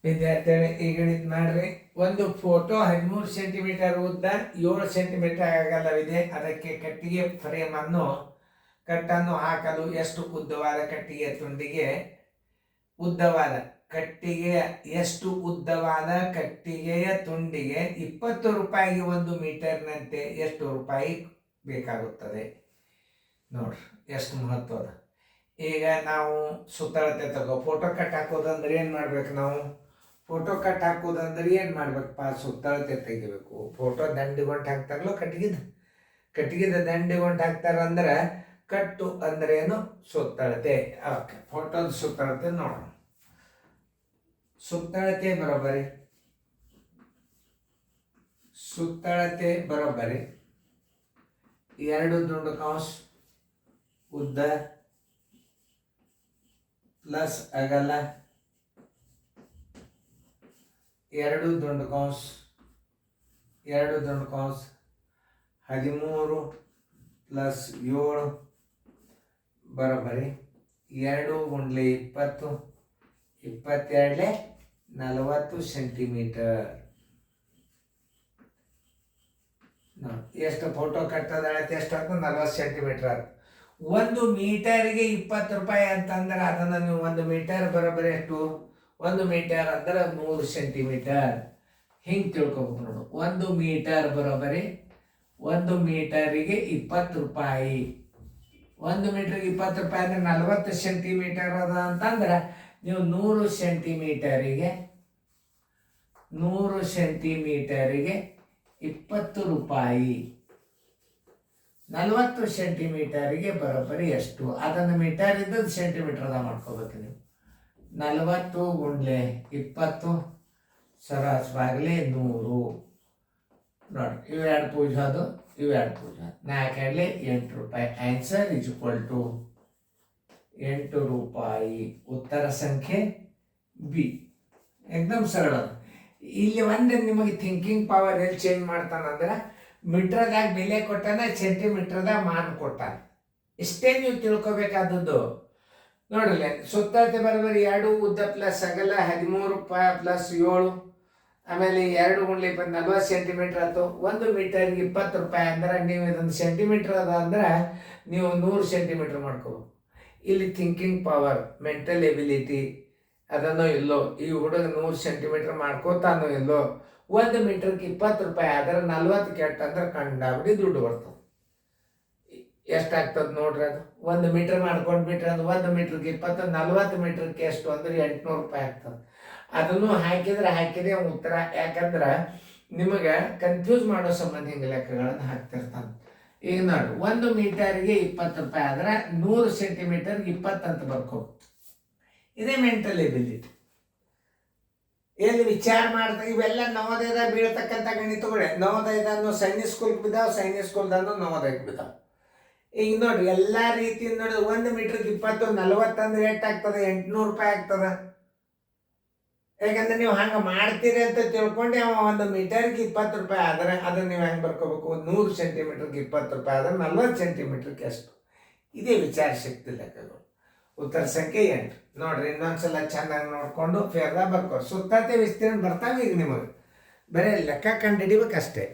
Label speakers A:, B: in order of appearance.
A: ವಿದ್ಯಾರ್ಥಿಗಳೇ ಈಗ ಇದು ಮಾಡ್ರಿ. ಒಂದು ಫೋಟೋ 13 ಸೆಂಟಿಮೀಟರ್ ಉದ್ದ, 7 ಸೆಂಟಿಮೀಟರ್ ಅಗಲವಿದೆ. ಅದಕ್ಕೆ ಕಟ್ಟಿಗೆ ಕಟ್ಟನ್ನು ಹಾಕಲು ಎಷ್ಟು ಉದ್ದವಾದ ಕಟ್ಟಿಗೆ ತುಂಡಿಗೆ ಎಷ್ಟು ಉದ್ದವಾದ ಕಟ್ಟಿಗೆಯ ತುಂಡಿಗೆ 20 ರೂಪಾಯಿಗೆ 1 ಮೀಟರ್ನಂತೆ ಎಷ್ಟು ರೂಪಾಯಿ ಬೇಕಾಗುತ್ತದೆ? ನೋಡ್ರಿ ಎಷ್ಟು ಮಹತ್ವದ. ಈಗ ನಾವು ಸುತ್ತಳತೆ ತಗೋ ಫೋಟೋ ಕಟ್ ಹಾಕೋದಂದ್ರೆ ಏನು ಮಾಡ್ಬೇಕು? ನಾವು ಫೋಟೋ ಕಟ್ ಹಾಕೋದಂದ್ರೆ ಏನು ಮಾಡ್ಬೇಕಪ್ಪ? ಸುತ್ತಳತೆ ತೆಗಿಬೇಕು. ಫೋಟೋ ದಂಡಿಗೊಂಡು ಹಾಕ್ತಾರಲ್ಲ, ಕಟ್ಟಿಗೆದ ದಂಡಿಗೊಂಡು ಹಾಕ್ತಾರಂದ್ರೆ ಕಟ್ಟು ಅಂದ್ರೆ ಏನು? ಸುತ್ತಳತೆ. ಓಕೆ, ಫೋಟೋದ ಸುತ್ತಳತೆ ನೋಡೋಣ. ಸುತ್ತಳತೆ ಬರೋಬ್ಬರಿ 2 ದುಂಡು ಕೌಸ್ ಉದ್ದ ಪ್ಲಸ್ ಅಗಲ 2 ದುಂಡು ಕೌಸ್ 13 ಪ್ಲಸ್ 7 ಬರೋಬ್ಬರಿ 2 ಗುಂಡ್ಲೆ 20, 22 40 ಸೆಂಟಿಮೀಟರ್. ಎಷ್ಟು ಫೋಟೋ ಕಟ್ಟದ ಅಳತೆ ಎಷ್ಟಾಗ್ತದೆ? 40 ಸೆಂಟಿಮೀಟರ್ ಆಯ್ತು. 1 ಮೀಟರ್ಗೆ 20 ರೂಪಾಯಿ ಅಂತಂದ್ರೆ ಅದನ್ನು ನೀವು 1 ಮೀಟರ್ ಬರೋಬ್ಬರಿ ಎಷ್ಟು? 1 ಮೀಟರ್ ಅಂದ್ರೆ 100 ಸೆಂಟಿಮೀಟರ್. ಹಿಂಗೆ ತಿಳ್ಕೊಬೇಕು ನೋಡು. 1 ಮೀಟರ್ ಬರೋಬ್ಬರಿ 1 ಮೀಟರಿಗೆ 20 ರೂಪಾಯಿ. 1 ಮೀಟರ್ಗೆ 20 ರೂಪಾಯಿ ಅಂದ್ರೆ 40 ಸೆಂಟಿಮೀಟರ್ ಅದ ಅಂತಂದ್ರೆ ನೀವು 100 ಸೆಂಟಿಮೀಟರಿಗೆ 20 ರೂಪಾಯಿ. 40 ಸೆಂಟಿಮೀಟರಿಗೆ ಬರೋಬ್ಬರಿ ಎಷ್ಟು? ಅದನ್ನು ಮೀಟರ್ ಇದ್ದದ್ದು ಸೆಂಟಿಮೀಟರ್ದ ಮಾಡ್ಕೋಬೇಕು ನೀವು. 40 ಗುಂಡ್ಲೆ 20 ಸರಾಸವಾಗಲೇ 100. ನೋಡಿ, ಇವು 2 ಪೂಜೆ ಅದು, ಇವು 2 ಪೂಜೆ. 4 8 ರೂಪಾಯಿ. ಆನ್ಸರ್ ಇಸ್ ಈಕ್ವಲ್ ಟು 8 ರೂಪಾಯಿ. ಉತ್ತರ ಸಂಖ್ಯೆ ಬಿ. ಎಕ್ದಮ್ ಸರಳ. ಇಲ್ಲಿ ಒಂದು ನಿಮಗೆ ಥಿಂಕಿಂಗ್ ಪವರ್ ಎಲ್ಲಿ ಚೇಂಜ್ ಮಾಡ್ತಾನಂದ್ರೆ ಮೀಟ್ರದಾಗ ಬೆಲೆ ಕೊಟ್ಟಾನ, ಸೆಂಟಿಮೀಟರ್ದಾಗ ಮಾನ್ ಕೊಟ್ಟಾನ. ಇಷ್ಟೇ ನೀವು ತಿಳ್ಕೊಬೇಕಾದದ್ದು. ನೋಡಲ್ಲ, ಸುತ್ತಳತೆ ಬರೋಬ್ಬರಿ 2 ಉದ್ದ ಪ್ಲಸ್ ಅಗಲ 13 ಪ್ಲಸ್ 7, ಆಮೇಲೆ 2 ಗುಂಡ್ಲೆ 40 ಸೆಂಟಿಮೀಟರ್ ಆಯ್ತು. 1 ಮೀಟರ್ಗೆ 20 ರೂಪಾಯಿ ಅಂದ್ರೆ ನೀವು ಇದೊಂದು ಸೆಂಟಿಮೀಟರ್ ಅದ ಅಂದ್ರೆ ನೀವು 100 ಸೆಂಟಿಮೀಟರ್ ಮಾಡ್ಕೋಬೇಕು. ಇಲ್ಲಿ ಥಿಂಕಿಂಗ್ ಪವರ್, ಮೆಂಟಲ್ ಎಬಿಲಿಟಿ ಅದನ್ನೋ ಇಲ್ಲೋ. ಈ ಹುಡುಗ 100 ಸೆಂಟಿಮೀಟರ್ ಮಾಡ್ಕೋತಾನೋ ಇಲ್ಲೋ. 1 ಮೀಟರ್ಗೆ 20 ರೂಪಾಯಿ ಆದ್ರೆ 40 ಕೆಟ್ಟ ಅಂದ್ರೆ ಕಂಡಾಬಿಡಿ ದುಡ್ಡು ಬರ್ತದೆ. ಎಷ್ಟಾಗ್ತದೆ ನೋಡ್ರಿ ಅದು. 1 ಮೀಟರ್ ಮಾಡ್ಕೊಂಡ್ಬಿಟ್ರೆ ಅದು 1 ಮೀಟರ್ಗೆ 20, 40 ಮೀಟರ್ಗೆ ಎಷ್ಟು ಅಂದ್ರೆ 800 ರೂಪಾಯಿ ಆಗ್ತದೆ. ಅದನ್ನು ಹಾಕಿದೆ ಉತ್ತರ. ಯಾಕಂದ್ರೆ ನಿಮಗೆ ಕನ್ಫ್ಯೂಸ್ ಮಾಡೋ ಸಂಬಂಧ ಹಿಂಗೆ ಲೆಕ್ಕಗಳನ್ನು ಹಾಕ್ತಿರ್ತಾನೆ. ಈಗ ನೋಡಿ, 1 ಮೀಟರ್ಗೆ 20 ರೂಪಾಯಿ ಆದ್ರೆ 100 ಸೆಂಟಿಮೀಟರ್ಗೆ 20 ಅಂತ ಬರ್ಕೋಬೇಕು. ಇದೇ ಮೆಂಟಲ್ ಎಬಿಲಿಟಿ. ಎಲ್ಲಿ ವಿಚಾರ ಮಾಡ್ತಾ ಇವೆಲ್ಲ ನವೋದಯದ ಬೀಳ್ತಕ್ಕಂಥ ಗಣಿತಗಳೇ. ನವೋದಯದನ್ನು ಸೈನಿಕ್ ಸ್ಕೂಲ್ಗೆ ಬಿದ್ದಾವೆ, ಸೈನಿಕ್ ಸ್ಕೂಲ್ದನ್ನು ನವೋದಯಕ್ಕೆ ಬಿದ್ದಾವೆ. ಈಗ ನೋಡ್ರಿ, ಎಲ್ಲ ರೀತಿಯಿಂದ ನೋಡಿದ್ರೆ 1 ಮೀಟರ್ಗೆ 20, 40 ಅಂದ್ರೆ ಎಷ್ಟಾಗ್ತದೆ? 800 ರೂಪಾಯಿ ಆಗ್ತದೆ. ಯಾಕಂದ್ರೆ ನೀವು ಹಂಗೆ ಮಾಡ್ತೀರಿ ಅಂತ ತಿಳ್ಕೊಂಡೆ ಅವ 1 ಮೀಟರ್ಗೆ 20 ರೂಪಾಯಿ ಆದರೆ ಅದನ್ನು ನೀವು ಹೆಂಗೆ ಬರ್ಕೋಬೇಕು? 100 ಸೆಂಟಿಮೀಟರ್ಗೆ 20 ರೂಪಾಯಿ ಆದರೆ 40 ಸೆಂಟಿಮೀಟರ್ಗೆ ಎಷ್ಟು? ಇದೇ ವಿಚಾರ ಶಕ್ತಿ ಲೆಕ್ಕಗಳು. ಉತ್ತರ ಸಂಖ್ಯೆ 8. ನೋಡ್ರಿ, ಇನ್ನೊಂದ್ಸಲ ಚೆನ್ನಾಗಿ ನೋಡಿಕೊಂಡು ಫೇರ್ದಾಗ ಬರ್ಕೋ. ಸುತ್ತಳತೆ ವಿಸ್ತೀರ್ಣ ಬರ್ತಾವೆ ಈಗ ನಿಮಗೆ. ಬರೀ ಲೆಕ್ಕ ಕಂಡು ಹಿಡಿಬೇಕಷ್ಟೇ.